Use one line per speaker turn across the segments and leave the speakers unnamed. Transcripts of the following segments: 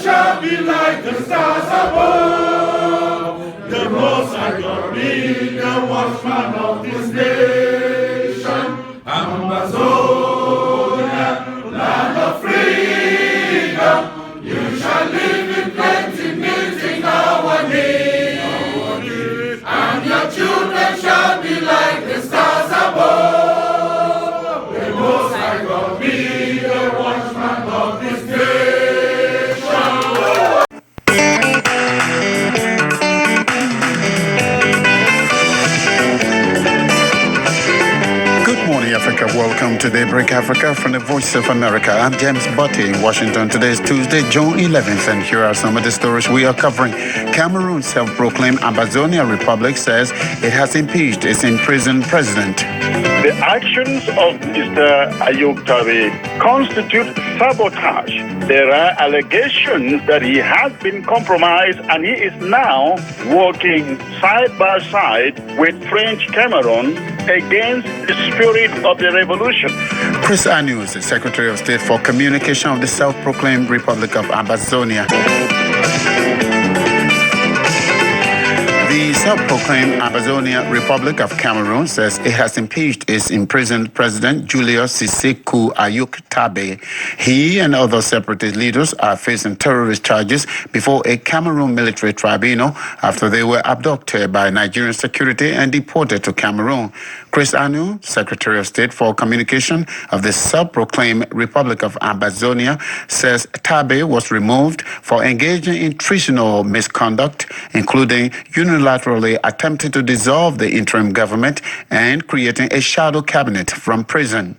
shall be like the stars above. The Most High God be the watchman of this nation. Amazonia, land of freedom, you shall live in plenty, meeting our needs. And your children shall be like the stars above. The Most High God be the watchman of this nation.
Good morning, Africa. Welcome to Daybreak Africa from the Voice of America. I'm James Butty in Washington. Today is Tuesday, June 11th, and here are some of the stories we are covering. Cameroon's self-proclaimed Ambazonian Republic says it has impeached its imprisoned president.
The actions of Mr. Ayub Tabe constitute sabotage. There are allegations that he has been compromised and he is now working side by side with French Cameroon against the spirit of the revolution.
Chris Anu is the Secretary of State for Communication of the self-proclaimed Republic of Ambazonia. The self-proclaimed Ambazonia Republic of Cameroon says it has impeached its imprisoned president, Julius Sissekou Ayuk Tabe. He and other separatist leaders are facing terrorist charges before a Cameroon military tribunal after they were abducted by Nigerian security and deported to Cameroon. Chris Anu, Secretary of State for Communication of the self-proclaimed Republic of Ambazonia, says Tabe was removed for engaging in treasonable misconduct, including unilaterally attempting to dissolve the interim government and creating a shadow cabinet from prison.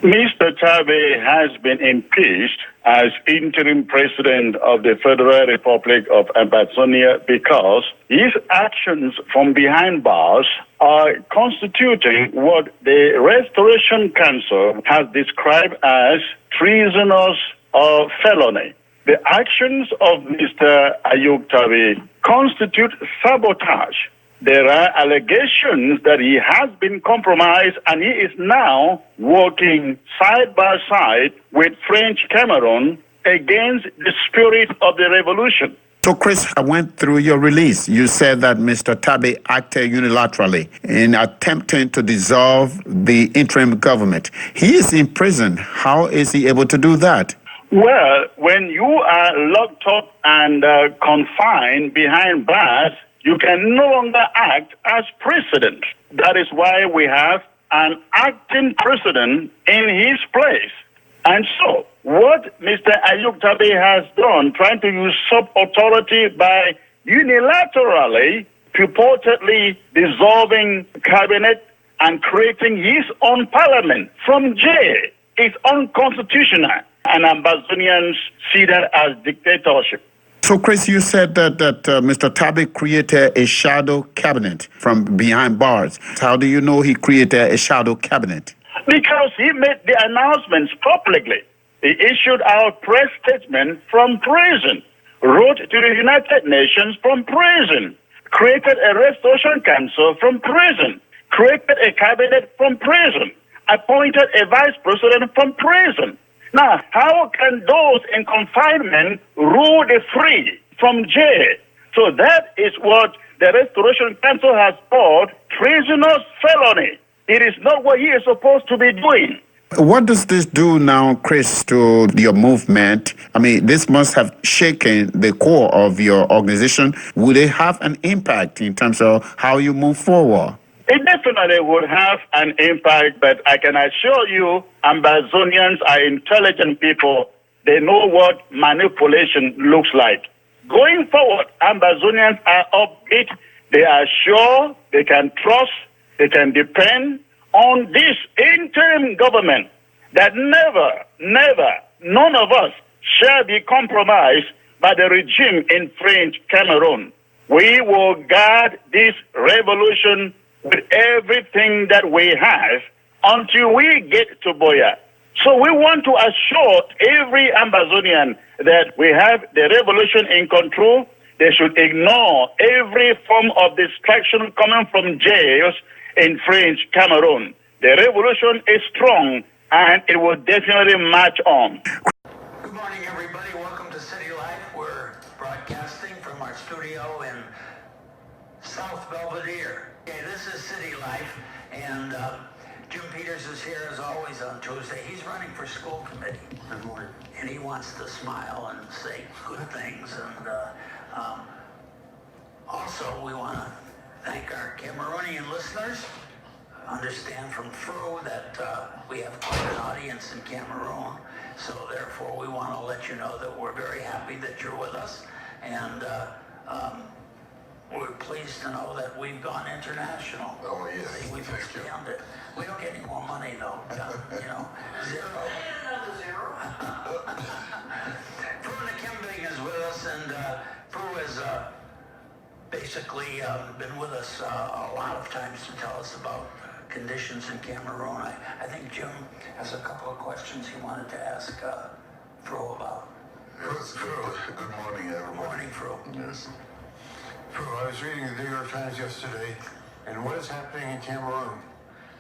Mr. Tabe has been impeached as interim president of the Federal Republic of Ambazonia because his actions from behind bars are constituting what the Restoration Council has described as treasonous or felony. The actions of Mr. Ayub Tabe constitute sabotage. There are allegations that he has been compromised and he is now working side by side with French Cameroon against the spirit of the revolution.
So, Chris, I went through your release. You said that Mr. Tabe acted unilaterally in attempting to dissolve the interim government. He is in prison. How is he able to do that?
Well, when you are locked up and confined behind bars, you can no longer act as president. That is why we have an acting president in his place. And so, what Mr. Ayub Tabe has done, trying to usurp authority by unilaterally, purportedly dissolving cabinet and creating his own parliament from jail, is unconstitutional. And Ambazonians see that as dictatorship.
So, Chris, you said that Mr. Tabe created a shadow cabinet from behind bars. How do you know he created a shadow cabinet?
Because he made the announcements publicly. He issued out press statement from prison, wrote to the United Nations from prison, created a restoration council from prison, created a cabinet from prison, appointed a vice president from prison. Now, how can those in confinement rule the free from jail? So that is what the Restoration Council has called treasonous felony. It is not what he is supposed to be doing.
What does this do now, Chris, to your movement? I mean, this must have shaken the core of your organization. Would it have an impact in terms of how you move forward?
It definitely would have an impact, but I can assure you, Ambazonians are intelligent people. They know what manipulation looks like. Going forward, Ambazonians are upbeat. They are sure, they can trust, they can depend on this interim government that never, none of us shall be compromised by the regime in French Cameroon. We will guard this revolution with everything that we have until we get to Boya. So we want to assure every Ambazonian that we have the revolution in control. They should ignore every form of distraction coming from jails in French Cameroon. The revolution is strong and it will definitely march on.
Good morning. morning, everybody. Welcome to City Life. We're broadcasting from our studio in South Belvedere. Okay, this is City Life, and Jim Peters is here as always on Tuesday. He's running for school committee. Good morning. And he wants to smile and say good things. And also, we want to thank our Cameroonian listeners. Understand from Fru that we have quite an audience in Cameroon, so therefore we want to let you know that we're very happy that you're with us, and we're pleased to know that we've gone international.
Oh yes,
we've expanded. We don't get any more money though, zero. Zero. Fru Nakembing is with us, and Fru is basically been with us a lot of times to tell us about conditions in Cameroon. I think Jim has a couple of questions he wanted to ask Fru about.
Yes, good morning, everybody.
Good morning, Fru.
Yes.
Fru, I was reading the New York Times yesterday, and what is happening in Cameroon?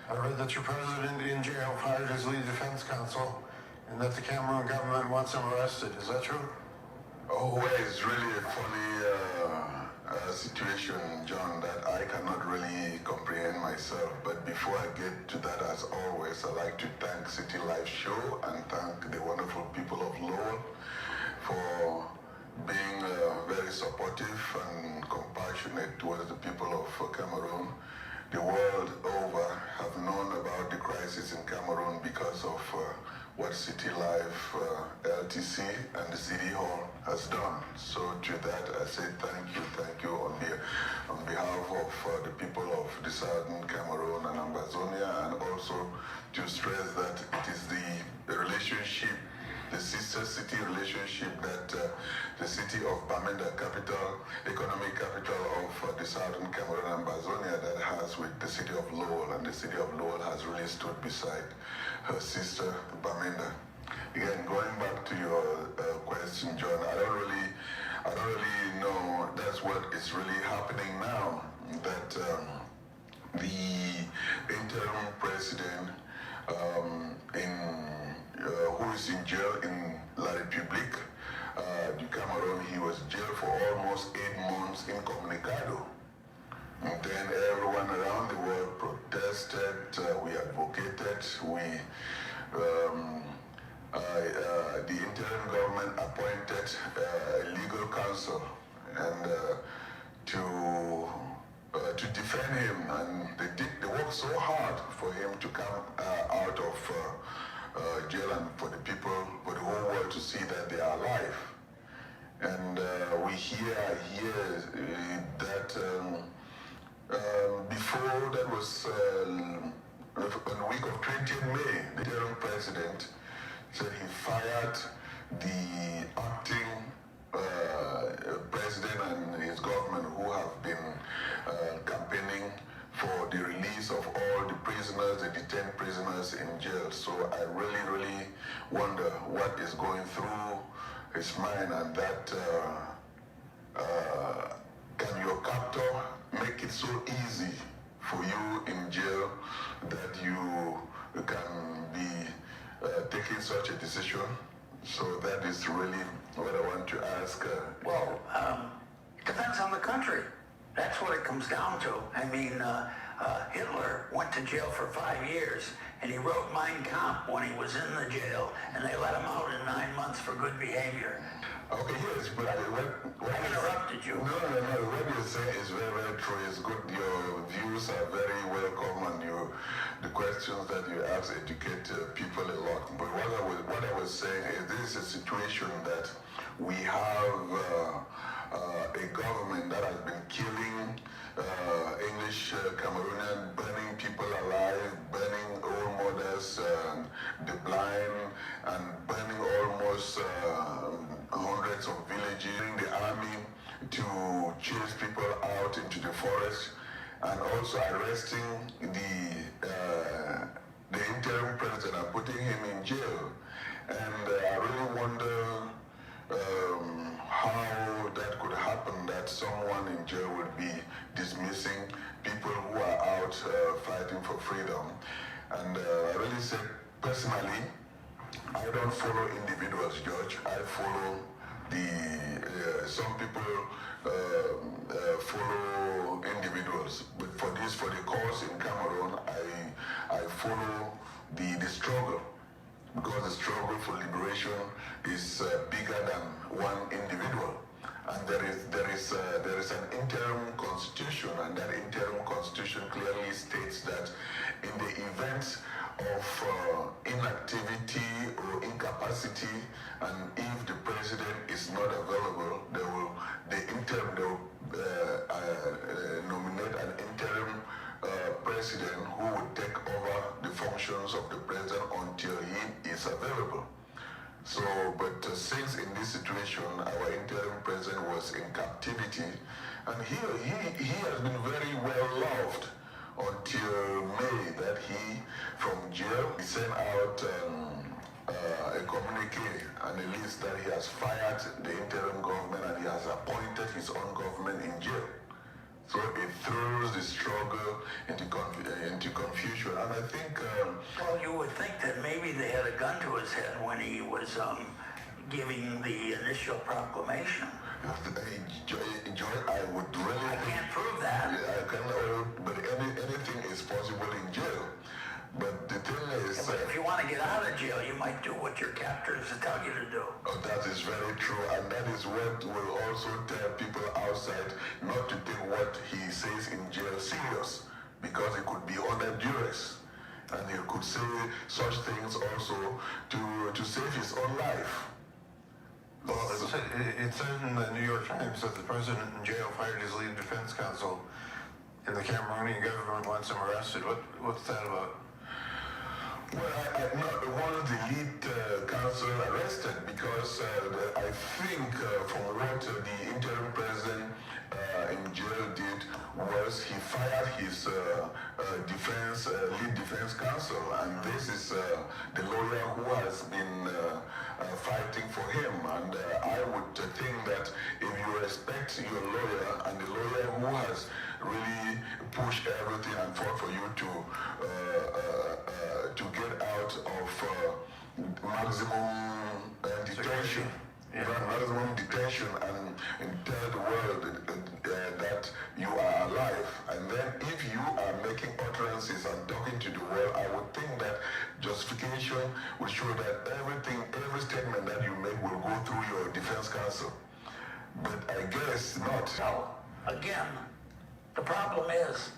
I read that your president in jail fired his lead defense counsel, and that the Cameroon government wants him arrested. Is that true?
Oh, well, it's really a funny situation, John, that I cannot really comprehend myself. But before I get to that, as always, I'd like to thank City Life Show and thank the wonderful people of Lowell for being very supportive and compassionate towards the people of Cameroon. The world over have known about the crisis in Cameroon because of what City Life, LTC, and the City Hall has done. So to that, I say thank you on behalf of the people of the Southern Cameroon and Ambazonia, and also to stress that it is the relationship, the sister city relationship that the city of Bamenda, economic capital of the Southern Cameroon and Ambazonia, that has with the city of Lowell, and the city of Lowell has really stood beside her sister Bamenda. Again, going back to your question, John, I don't really know. That's what is really happening now. That the interim president who is in jail in La République du Cameroon, he was jailed for almost 8 months incommunicado. And then everyone around the world protested, we advocated, the interim government appointed a legal counsel and to defend him, and they worked so hard for him to come out of jail, and for the people, for the whole world to see that they are alive. And we hear that before that was on the week of 20th May, the interim president said he fired the acting president and his government, who have been campaigning for the release of all the prisoners, the detained prisoners in jail. So I really wonder what is going through his mind, and that can your captor make it so easy for you in jail that you can be taking such a decision? So that is really what I want to ask.
It depends on the country. That's what it comes down to. I mean, Hitler went to jail for 5 years, and he wrote Mein Kampf when he was in the jail, and they let him out in 9 months for good behavior.
Okay, yes, but
I interrupted you.
No. What you say is very true. It's good. Your views are very welcome, and the questions that you ask educate people a lot. But what I was saying is, this is a situation that we have a government that has been killing English Cameroonian, burning people alive, burning old mothers, the blind, and burning almost hundreds of villages, in the army to chase people out into the forest, and also arresting the interim president and putting him in jail. And I really wonder how that could happen, that someone in jail would be dismissing people who are out fighting for freedom. And I really said, personally, I don't follow individuals, George. I follow some people follow individuals. But for the cause in Cameroon, I follow the struggle. Because the struggle for liberation is bigger than one individual. And there is an interim constitution, and that interim constitution clearly states that in the event of inactivity or incapacity, and if the president is not available, they will nominate an interim president who would take over the functions of the president until he is available. So, but since in this situation our interim president was in captivity, and he has been very well loved until May, that he, from jail, he sent out a communique and a list that he has fired the interim government and he has appointed his own government in jail. So it throws the struggle into confusion, and I think...
well, you would think that maybe they had a gun to his head when he was giving the initial proclamation.
Joy, I would really...
I can't prove that.
I cannot, but anything is possible in jail. But the thing is...
Yeah, but if you want to get out of jail, you might do what your captors tell you to do.
Oh, that is very true, and that is what will also tell people outside not to take what he says in jail serious, because it could be under duress, and he could say such things also to save his own life.
Well, it said in the New York Times that the president in jail fired his lead defense counsel, and the Cameroonian government wants him arrested. What's that about?
Well, I not want the lead counsel arrested because I think from what the interim president in jail did was he fired his lead defense counsel, and this is the lawyer who has been fighting for him. And I would think that if you respect your lawyer and the lawyer who has really pushed everything and fought for you to get out of maximum detention, maximum detention, and tell the world that you are alive. And then if you are making utterances and talking to the world, I would think that justification will show that every statement that you make will go through your defense counsel. But I guess not.
No, again, the problem is,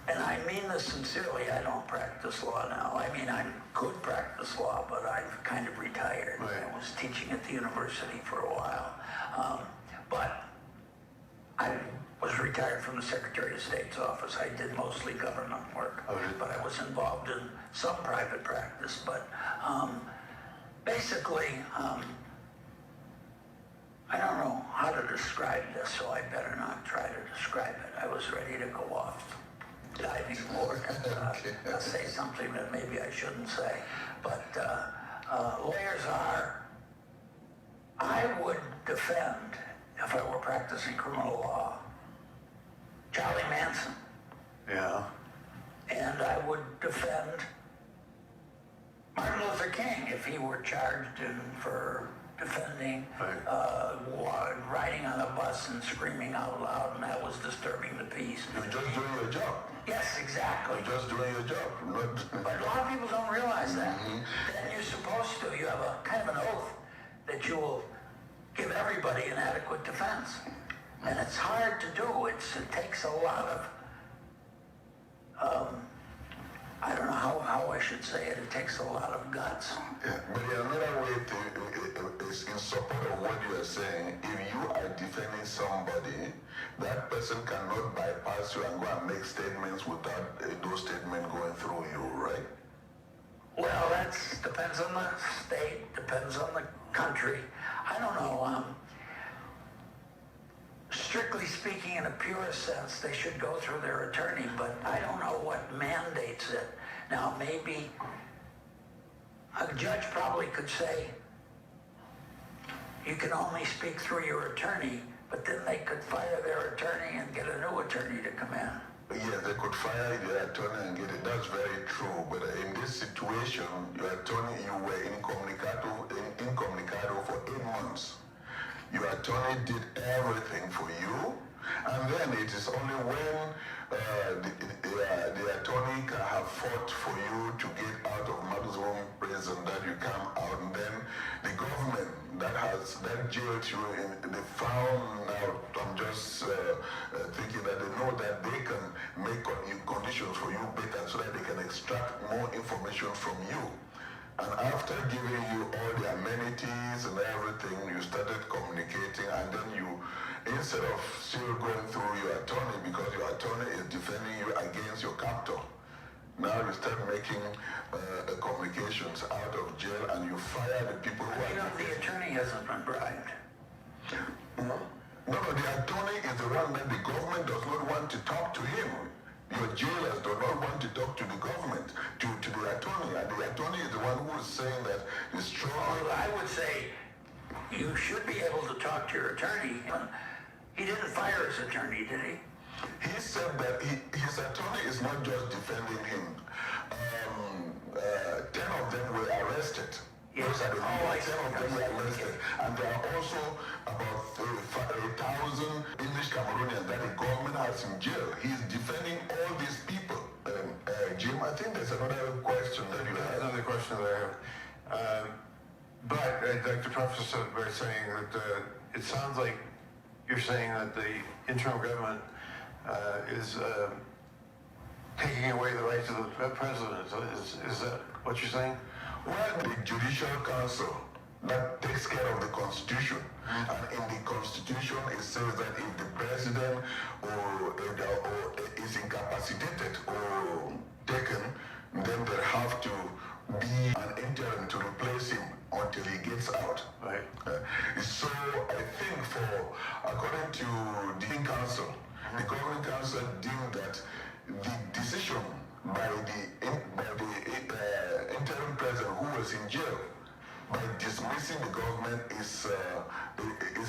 and I mean this sincerely, I don't practice law now. I mean, I could practice law, but I've kind of retired.
Right.
I was teaching at the university for a while. But I was retired from the Secretary of State's office. I did mostly government work, but I was involved in some private practice. But basically, I don't know how to describe this, so I better not try to describe it. I was ready to go off diving board and say something that maybe I shouldn't say. But lawyers I would defend, if I were practicing criminal law, Charlie Manson.
Yeah.
And I would defend Martin Luther King if he were charged for defending riding on a bus and screaming out loud, and that was disturbing the peace.
You're just doing your job.
Yes, exactly.
You're just doing your job.
But a lot of people don't realize that. Then you're supposed to. You have a kind of an oath that you will give everybody an adequate defense. And it's hard to do. It takes a lot of, I don't know how I should say it. It takes a lot of guts.
Yeah, but another way is in support of what you are saying. If you are defending somebody, that person cannot bypass you and go and make statements without those statements going through you, right?
Well, that depends on the state, depends on the country. I don't know. Strictly speaking, in a purest sense, they should go through their attorney, but I don't know what mandates it. Now, maybe a judge probably could say, you can only speak through your attorney, but then they could fire their attorney and get a new attorney to come in.
Yeah, they could fire their attorney and get it. That's very true. But in this this situation, your attorney, you were incommunicado for 8 months. Your attorney did everything for you, and then it is only when the attorney can have fought for you to get out of maximum prison that you come out, and then the government that jailed you, they found out. I'm just thinking that they know that they can make conditions for you better so that they can extract more information from you. And after giving you all the amenities and everything, you started communicating, and then you, instead of still going through your attorney, because your attorney is defending you against your captor, now you start making communications out of jail, and you fire the people who are...
The attorney hasn't been bribed.
No, the attorney is the one that the government does not want to talk to him. Your jailers do not want to talk to the government, to the attorney, and the attorney is the one who is saying that the strong...
Well, I would say you should be able to talk to your attorney. He didn't fire his attorney, did he?
He said that his attorney is not just defending him. 10 of them were arrested.
Yes.
Those are the 10 of them were arrested. And there are also about 1,000 English Cameroonians that the government has in jail. He's defending all these people. Jim, I think there's another question that you have.
Another question that I have. But I'd like to preface it by saying that it sounds like you're saying that the interim government is taking away the rights of the president. Is that what you're saying?
Well, the Judicial Council that takes care of the Constitution, and in the Constitution it says that if the president is incapacitated or taken, then there have to be an interim to replace him until he gets out.
Right.
So I think according to the Council, the Governing Council deemed that the decision by the interim president who was in jail by dismissing the government is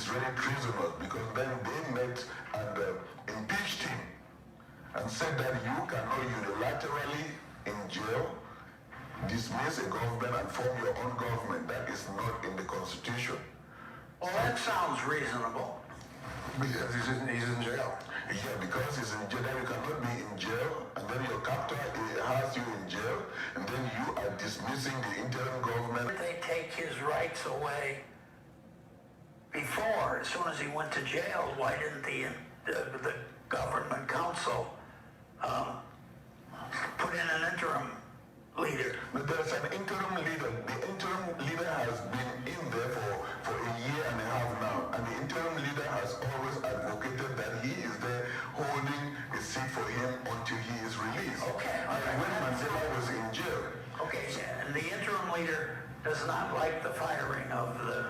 really treasonous, because then they met and impeached him and said that you cannot unilaterally in jail dismiss a government and form your own government. That is not in the Constitution.
Well, that sounds reasonable.
Because he's in jail.
Yeah, because he's in jail, then you cannot be in jail, and then your captor has you in jail, and then you are dismissing the interim government.
They take his rights away before, as soon as he went to jail. Why didn't the government council put in an interim leader?
But there's an interim leader. The interim leader has been in there for a year and a half now, and the interim leader has always advocated that he is there holding a seat for him until he is released.
Okay.
And when Mandela was in jail.
Okay, and the interim leader does not like the firing of the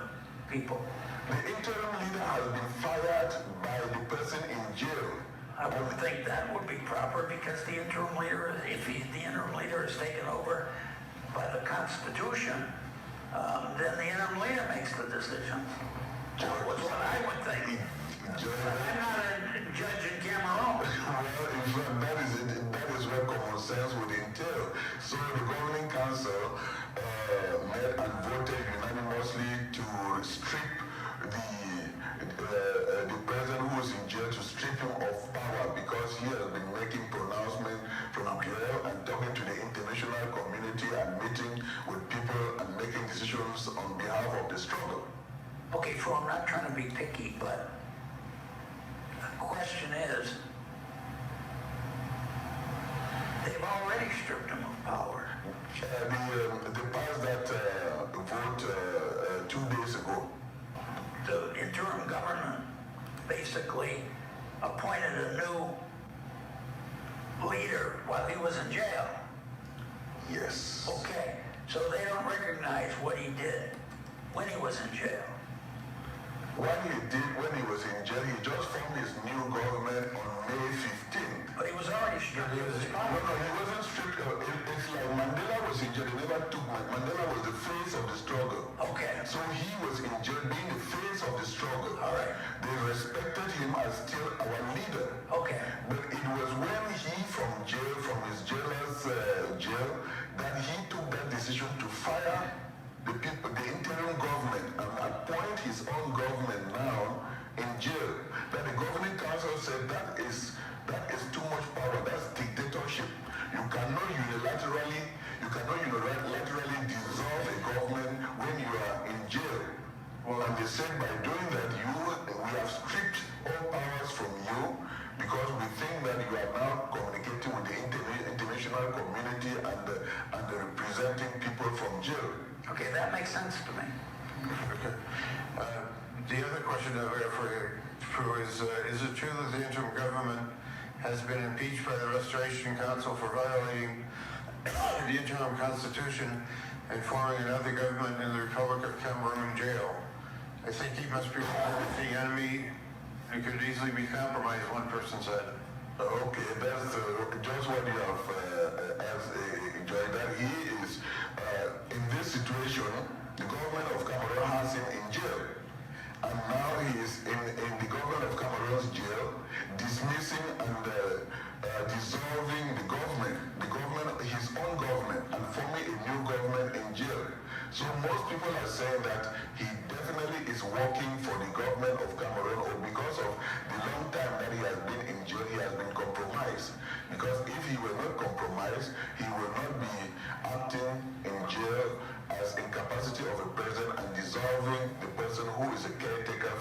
people.
The interim leader has been fired by the person in jail.
I would think that would be proper, because the interim leader, if the interim leader is taken over by the Constitution, then the interim leader makes the decision. That's what I would think. I'm not a judge in Cameroon.
Well, in fact, that is what common sense would entail. So the Governing Council met and voted unanimously to strip the president who was in jail, to strip him of power, because he has been making pronouncements from jail and talking to the international community and meeting with people and making decisions on behalf of the struggle.
Okay, so I'm not trying to be picky, but the question is, they've already stripped him of power.
They passed that vote 2 days ago.
The interim government basically appointed a new leader while he was in jail.
Yes.
Okay, so they don't recognize what he did when he was in jail.
What he did when he was in jail, he just formed his new government on May 15th.
But he was already stripped of his
No,
power.
he wasn't stripped of it. It's like Mandela was in jail. They never took Mandela was the face of the struggle.
Okay.
So he was in jail being the face of the struggle.
All right.
They respected him as still our leader.
Okay.
But it was when he from his jailer's jail, that he took decision to fire the people, the interim government, and appoint his own government now in jail. That the governing council said that is too much power. That's dictatorship. You cannot unilaterally dissolve a government when you are in jail. Well, and they said by doing that, we have stripped all powers from you because we think that you are now communicating with the international community and representing people from jail.
Okay, that makes sense to me.
Okay. The other question that we have for you is it true that the interim government has been impeached by the Restoration Council for violating the interim constitution and forming another government in the Republic of Cameroon jail? I think he must be the enemy and could easily be compromised, one person said.
Okay, that's just what you have enjoyed. That he is, in this situation, the government of Cameroon has him in jail. And now he is in the government of Cameroon's jail, dismissing and dissolving the government, his own government, and forming a new government in jail. So most people are saying that he definitely is working for the government of Cameroon, or because of the long time that he has been in jail, he has been compromised. Because if he were not compromised, he will not be acting in jail as incapacity of a president and dissolving the person who is a caretaker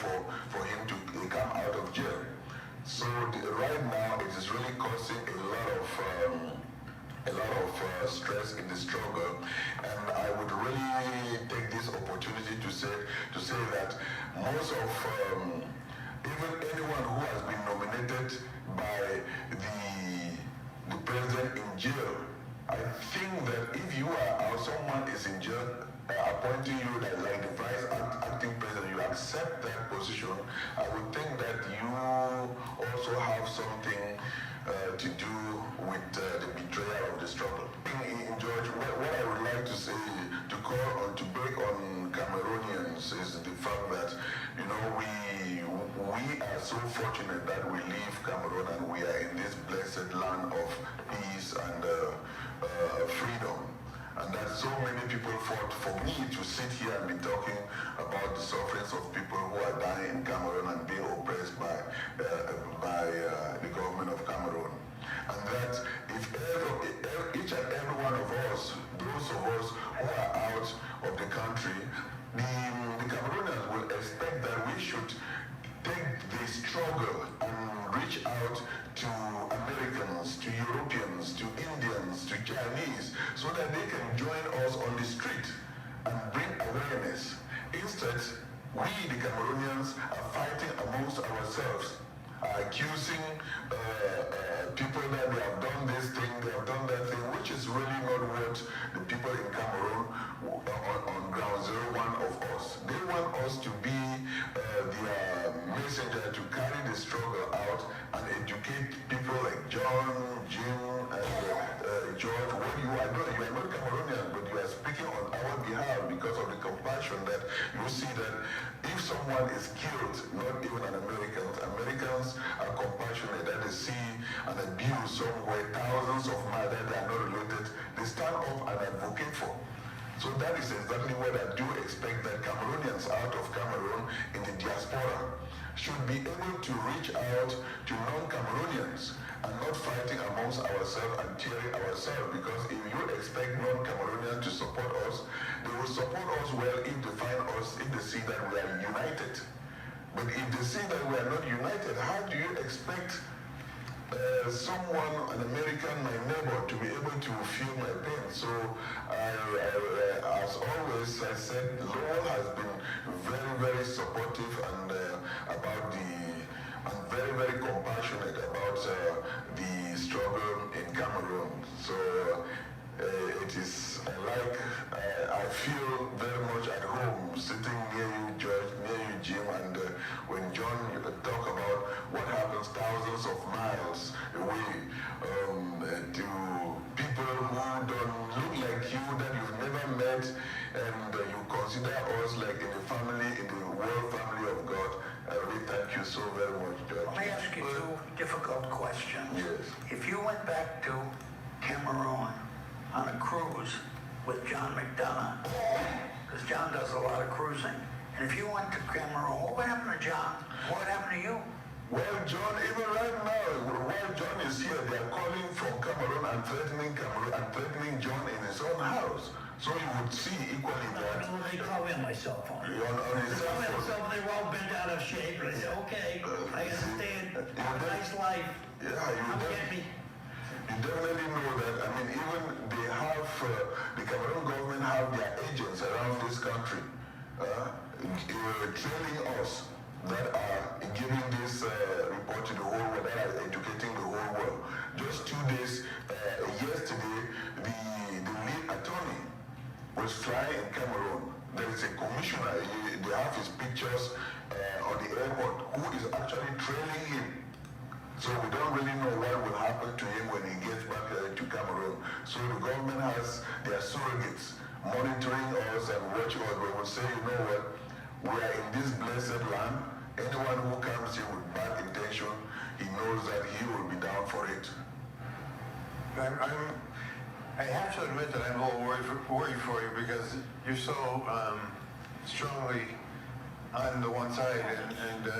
for him to come out of jail. So right now it is really causing a lot of stress in the struggle, and I would really take this opportunity to say that most of even anyone who has been nominated by the president in jail, I think that if you are or someone is in jail, appointing you like the vice acting president, you accept that position, I would think that you also have something to do with the betrayal of the struggle. In George, what I would like to say, to call on, to break on Cameroonians is the fact that, we are so fortunate that we live Cameroon and we are in this blessed land of peace and freedom. And that so many people fought for me to sit here and be talking about the sufferings of people who are dying in Cameroon and being oppressed by the government of Cameroon. And that if each and every one of us, those of us who are out of the country, the Cameroonians will expect that we should take the struggle and reach out to Americans, to Europeans, to Indians, to Chinese, so that they can join us on the street and bring awareness. Instead, we, the Cameroonians, are fighting amongst ourselves, accusing people that they have done this thing, they have done that thing, which is really not what the people in Cameroon on ground zero want of us. They want us to be their messenger to carry the struggle out and educate people like John, Jim, and George. What you are not Cameroonian, but you are speaking on our behalf because of the compassion that you see that if someone is killed, not even an American, Americans are compassionate that they see an abuse somewhere, thousands of miles that they are not related, they stand up and advocate for. So that is exactly what I do expect, that Cameroonians out of Cameroon in the diaspora should be able to reach out to non-Cameroonians and not fighting amongst ourselves and tearing ourselves, because if you expect non-Cameroonians to support us, they will support us well if they find us, if they see that we are united. But if they see that we are not united, how do you expect someone, an American, my neighbor, to be able to feel my pain? So as always, I said, Lowell has been very, very supportive and and very, very compassionate about the struggle in Cameroon. So it is like I feel very much at home sitting near you, George, near you, Jim, and when John talk about what happens thousands of miles away to people who don't look like you, that you've never met, and you consider us like in the family, in the world family of God. I really thank you so very much, George.
Let me ask you two difficult questions.
Yes.
If you went back to Cameroon on a cruise with John McDonough, because John does a lot of cruising. And if you went to Cameroon, what would happen to John? What would happen to you?
Well, John, even right now, while John is here, they are calling from Cameroon and threatening John in his own house. So you would see equally that.
No, they call me on my cell phone.
On his cell phone.
They were all bent out of shape. And I said, okay, I understand. Have a nice life.
You definitely know that. I mean, even they have, the Cameroon government have their agents around this country training us that are giving this report to the whole world, that are educating the whole world. Just 2 days, yesterday, the lead attorney was flying in Cameroon. There is a commissioner, they have his pictures on the airport, who is actually trailing him. So we don't really know what will happen to him when he gets back to Cameroon. So the government has their surrogates monitoring us and watching us, but will say, you know what, we are in this blessed land. Anyone who comes here with bad intention, he knows that he will be down for it.
I have to admit that I'm a little worried for you because you're so strongly on the one side, and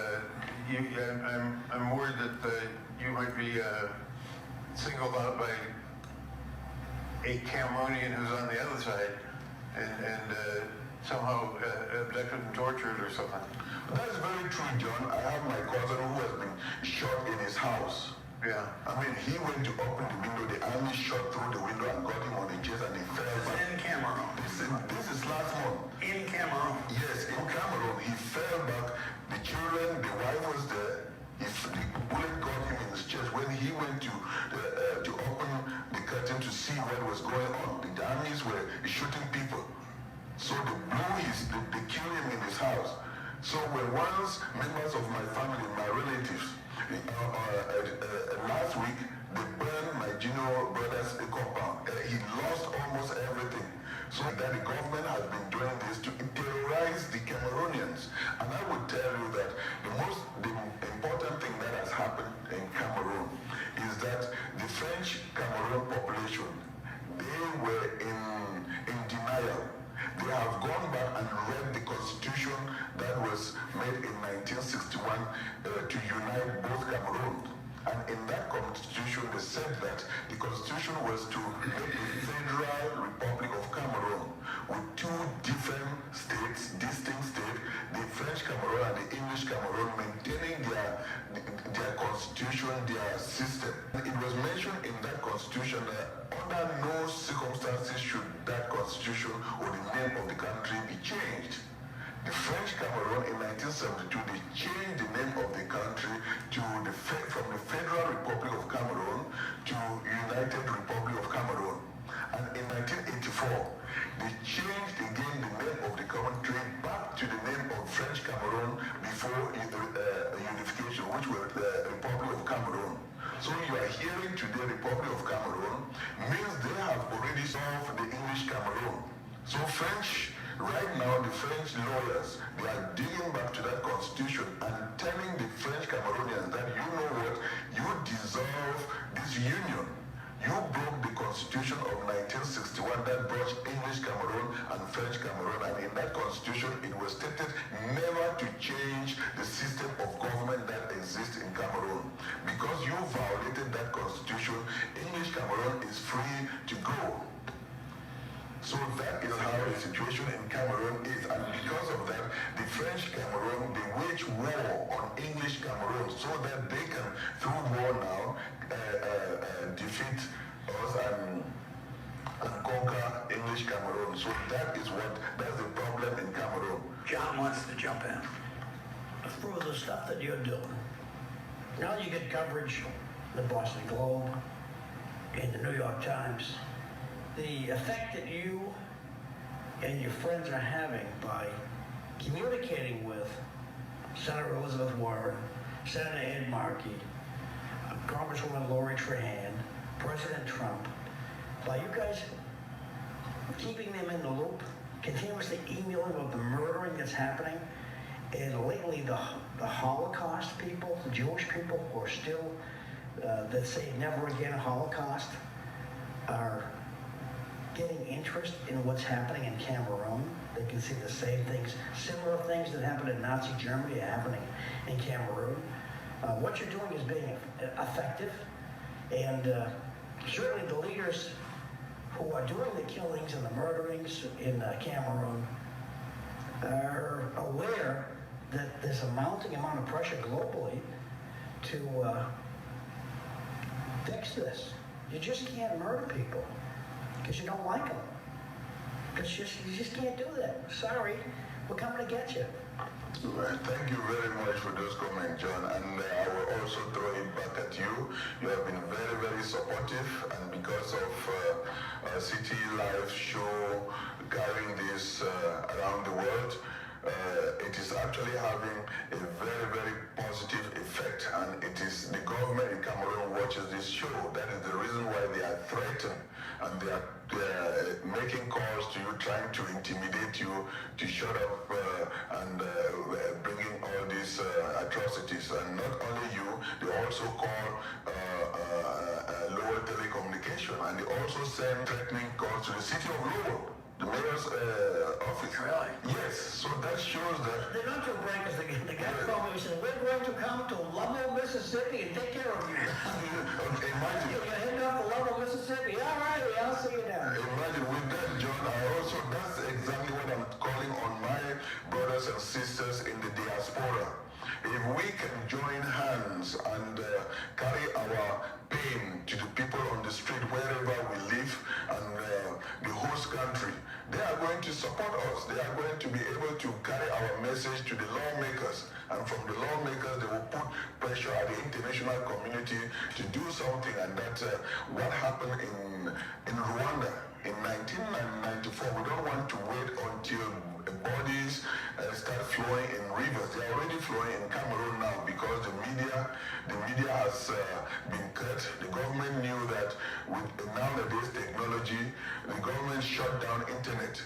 I'm worried that you might be singled out by a Cameroonian who's on the other side, and somehow abducted and tortured or something.
That's very true, John. I have my cousin who has been shot in his house.
Yeah.
I mean, he went to open the window, the army shot through the window and got him on the chest and he fell back.
In Cameroon.
This is last month.
In Cameroon.
Yes, in Cameroon. He fell back. The children, the wife was there. The bullet got him in his chest. When he went to open the curtain to see what was going on, the armies were shooting people. So they killed him in his house. So when once members of my family, my relatives, last week, they burned my junior brother's compound. He lost almost everything. So that the government has been doing this to terrorize the Cameroonians. And I would tell you that the important thing that has happened in Cameroon is that the French Cameroon population, they were in denial. They have gone back and read the constitution that was made in 1961 to unite both Cameroon. And in that constitution, they said that the constitution was to make a federal republic of Cameroon with 2 different states, distinct states, the French Cameroon and the English Cameroon, maintaining their constitution, their system. It was mentioned in that constitution that under no circumstances should that constitution or the name of the country be changed. The French Cameroon in 1972, they changed the name of the country from the Federal Republic of Cameroon to United Republic of Cameroon. And in 1984, they changed again the name of the country back to the name of French Cameroon before unification, which was the Republic of Cameroon. So you are hearing today Republic of Cameroon means they have already solved the English Cameroon. So right now the French lawyers, they are digging back to that constitution and telling the French Cameroonians that, you know what, you dissolve this union. You broke the constitution of 1961 that brought English Cameroon and French Cameroon, and in that constitution it was stated never to change the system of government that exists in Cameroon. Because you violated that constitution, English Cameroon is free to go. So that is how the situation in Cameroon is, and because of that, the French Cameroon, they wage war on English Cameroon so that they can, through war now, defeat us and conquer English Cameroon. So that's the problem in Cameroon.
John wants to jump in. Through the stuff that you're doing, now you get coverage in the Boston Globe, in the New York Times. The effect that you and your friends are having by communicating with Senator Elizabeth Warren, Senator Ed Markey, Congresswoman Lori Trahan, President Trump, by you guys keeping them in the loop, continuously emailing about the murdering that's happening, and lately the Holocaust people, the Jewish people who are still, that say never again Holocaust, are getting interest in what's happening in Cameroon. They can see the same things, similar things that happened in Nazi Germany are happening in Cameroon. What you're doing is being effective, and certainly the leaders who are doing the killings and the murderings in Cameroon are aware that there's a mounting amount of pressure globally to fix this. You just can't murder people because you don't like them. You just can't do that. Sorry, we're coming to get you.
Well, thank you very much for those comments, John. And I will also throw it back at you. You have been very, very supportive, and because of City Life show carrying this around the world, it is actually having a very, very positive effect, and it is the government in Cameroon watches this show. That is the reason why they are threatened, and they are making calls to you, trying to intimidate you to shut up and bringing all these atrocities. And not only you, they also call Lowell Telecommunication, and they also send threatening calls to the city of Lowell, the mayor's office. Really? Yes. So that shows that
they're not too bright because the guy called me and said, "We're going to come to Lovell, Mississippi, and take care of you."
Imagine.
You're heading off to Lovell, Mississippi. All right, I'll see you down.
Imagine with that, John. That's exactly what I'm calling on my brothers and sisters in the diaspora. If we can join hands and carry our pain to the people on the street wherever we live, and the host country, they are going to support us. They are going to be able to carry our message to the lawmakers, and from the lawmakers they will put pressure at the international community to do something. And that's what happened in Rwanda in 1994. We don't want to wait until bodies start flowing in rivers. They are already flowing in Cameroon now because the media has been cut. The government knew that with nowadays technology, the government shut down internet.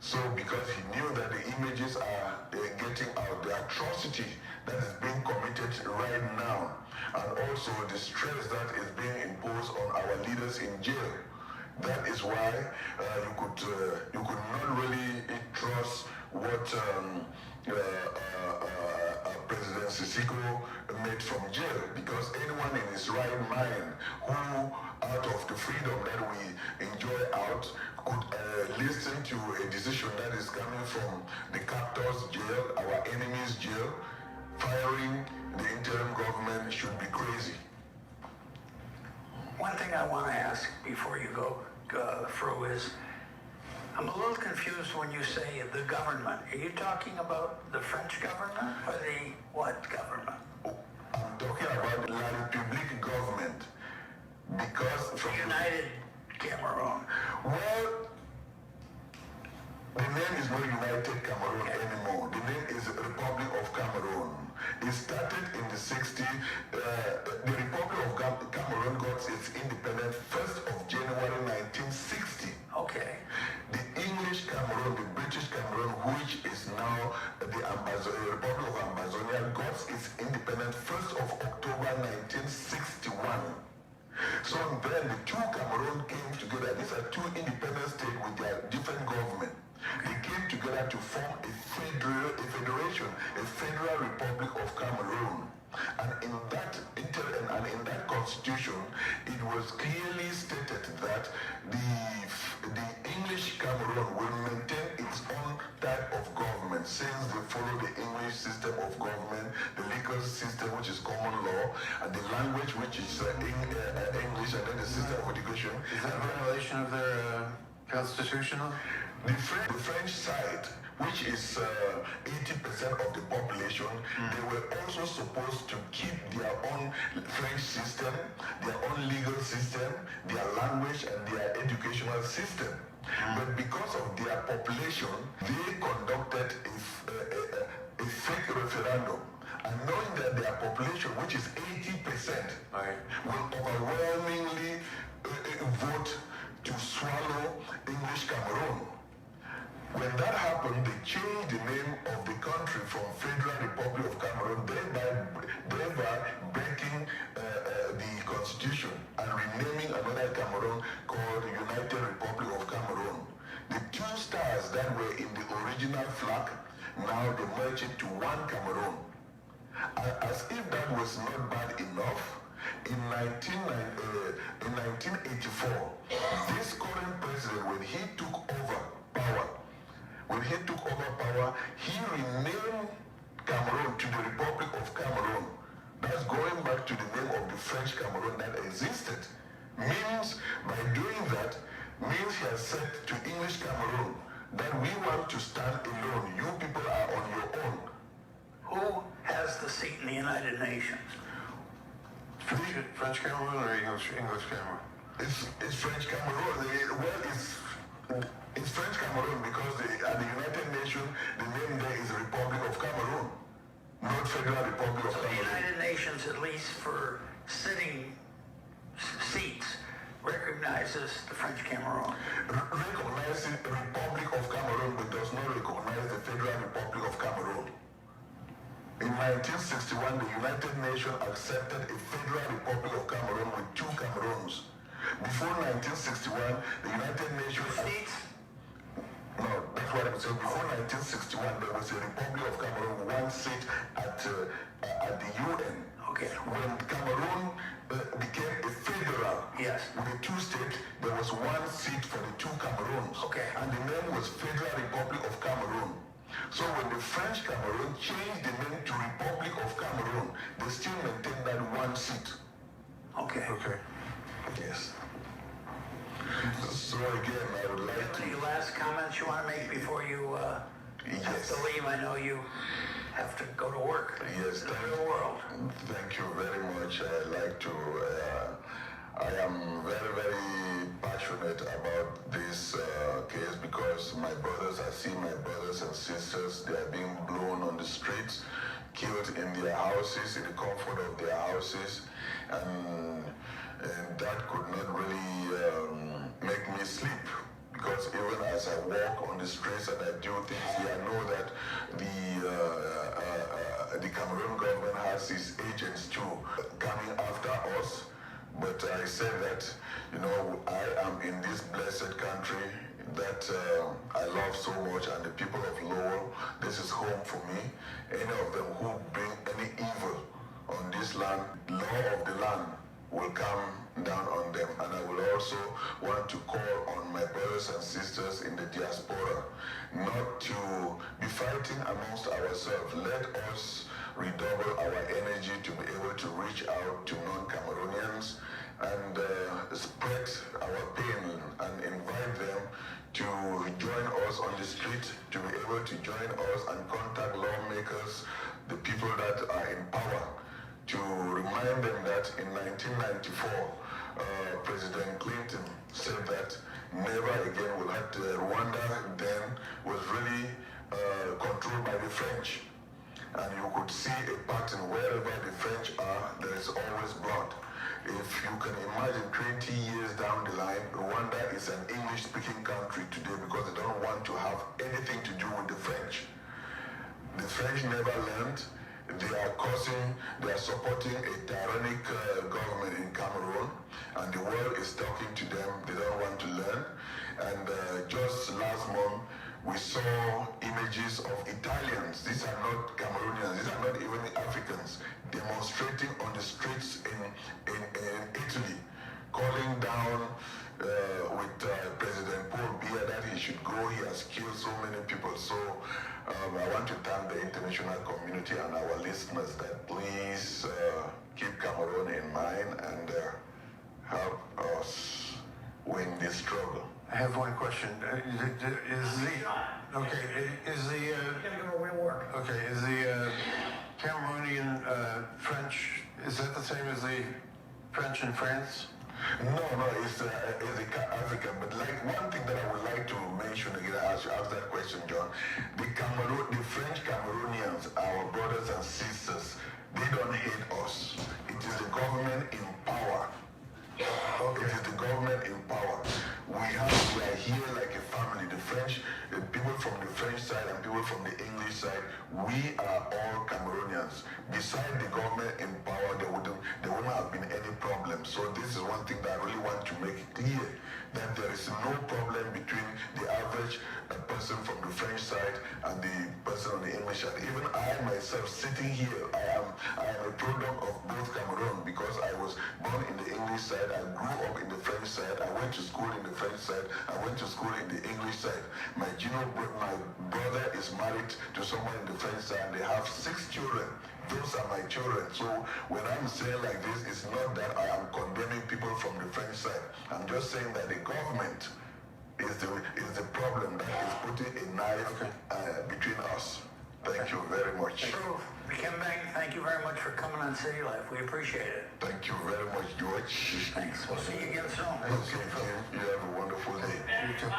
So because he knew that the images are getting out, the atrocity that is being committed right now, and also the stress that is being imposed on our leaders in jail. That is why you could not really trust what President Sisiko made from jail, because anyone in his right mind who, out of the freedom that we enjoy out, could listen to a decision that is coming from the captor's jail, our enemy's jail. Firing the interim government should be crazy.
One thing I want to ask before you go through is, I'm a little confused when you say the government. Are you talking about the French government or the what government?
I'm talking about the La République government, because from
United Cameroon.
Well, the name is not United Cameroon anymore. The name is Republic of Cameroon. It started in the 60s. The Republic of Cameroon got its independence 1st of January 1960.
Okay.
The English Cameroon, the British Cameroon, which is now the Republic of Ambazonia, got its independence 1st of October 1961. So then the two Cameroon came together. These are two independent states with their different government. They came together to form a federation, a federal republic of Cameroon. And in that constitution, it was clearly stated that the English Cameroon will maintain its own type of government, since they follow the English system of government, the legal system, which is common law, and the language, which is English, and then the system of education.
Is that a violation of their constitution?
The French side, which is 80% of the population, they were also supposed to keep their own French system, their own legal system, their language, and their educational system. But because of their population, they conducted a fake referendum. And knowing that their population, which is 80%, will overwhelmingly vote to swallow English Cameroon. When that happened, they changed the name of the country from Federal Republic of Cameroon, thereby breaking the constitution and renaming another Cameroon called United Republic of Cameroon. two stars that were in the original flag, now they merged it to one Cameroon. As if that was not bad enough, in 1984, this current president, when he took over power, he renamed Cameroon to the Republic of Cameroon. That's going back to the name of the French Cameroon that existed. Means, by doing that, means he has said to English Cameroon that we want to stand alone. You people are on your own.
Who has the seat in the United Nations?
French Cameroon or English Cameroon?
It's French Cameroon. It's French Cameroon because at the United Nations, the name there is Republic of Cameroon, not Federal Republic of Cameroon.
The United Nations, at least for sitting seats, recognizes the French Cameroon.
Recognizes the Republic of Cameroon, but does not recognize the Federal Republic of Cameroon. In 1961, the United Nations accepted a Federal Republic of Cameroon with two Cameroons. Before 1961, the United Nations... No, that's what I'm saying. Before 1961, there was a Republic of Cameroon, one seat at the UN.
Okay.
When Cameroon became a federal,
yes,
with the two states, there was one seat for the two Cameroons.
Okay.
And the name was Federal Republic of Cameroon. So when the French Cameroon changed the name to Republic of Cameroon, they still maintain that one seat.
Okay.
Okay.
Yes. So again, I would like to...
Any last comments you want to make before you have to leave? I know you have to go to work.
Yes,
in the real world.
Thank you very much. I like to... I am very, very passionate about this case because my brothers, I see my brothers and sisters, they are being blown on the streets, killed in their houses, in the comfort of their houses, and that could not really make me sleep. Because even as I walk on the streets and I do things here, I know that the Cameroon government has its agents too coming after us. But I say that, you know, I am in this blessed country that I love so much, and the people of Lowell, this is home for me. Any of them who bring any evil on this land, law of the land will come down on them. And I will also want to call on my brothers and sisters in the diaspora not to be fighting amongst ourselves. Let us redouble our energy to be able to reach out to non-Cameroonians and spread our pain and invite them to join us on the street, to be able to join us and contact lawmakers, the people that are in power, to remind them that in 1994, President Clinton said that never again will have Rwanda then was really controlled by the French. And you could see a pattern wherever the French are, there is always blood. If you can imagine 20 years down the line, Rwanda is an English-speaking country today because they don't want to have anything to do with the French. The French never learned. They are supporting a tyrannic government in Cameroon, and the world is talking to them. They don't want to learn. And just last month, we saw images of Italians. These are not Cameroonians. These are not even Africans demonstrating on the streets in Italy, calling down with President Paul Biya that he should go. He has killed so many people. So I want to thank the international community and our listeners that please keep Cameroon in mind and help us win this struggle.
I have one question. Is the Cameroonian French, is that the same as the French in France?
No, it's African. But like one thing that I would like to mention again, as you ask that question, John, the French Cameroonians, our brothers and sisters, they don't hate us. It is the government in power. Okay. It is the government in power. We are here like a family. The French, the people from the French side and people from the English side, we are all Cameroonians. Besides the government in power, there wouldn't have been any problem. So this is one thing that I really want to make clear, that there is no problem between the average and the person on the English side. Even I myself sitting here, I am a product of both Cameroon because I was born in the English side, I grew up in the French side, I went to school in the French side, I went to school in the English side. My brother is married to someone in the French side and they have 6 children. Those are my children. So when I'm saying like this, it's not that I am condemning people from the French side. I'm just saying that the government is the problem that is putting a knife between us. Thank you very much.
Kembang, thank you very much for coming on City Life. We appreciate it.
Thank you very much, George.
Thanks. We'll see you again soon.
Okay, you have a wonderful day.
You too.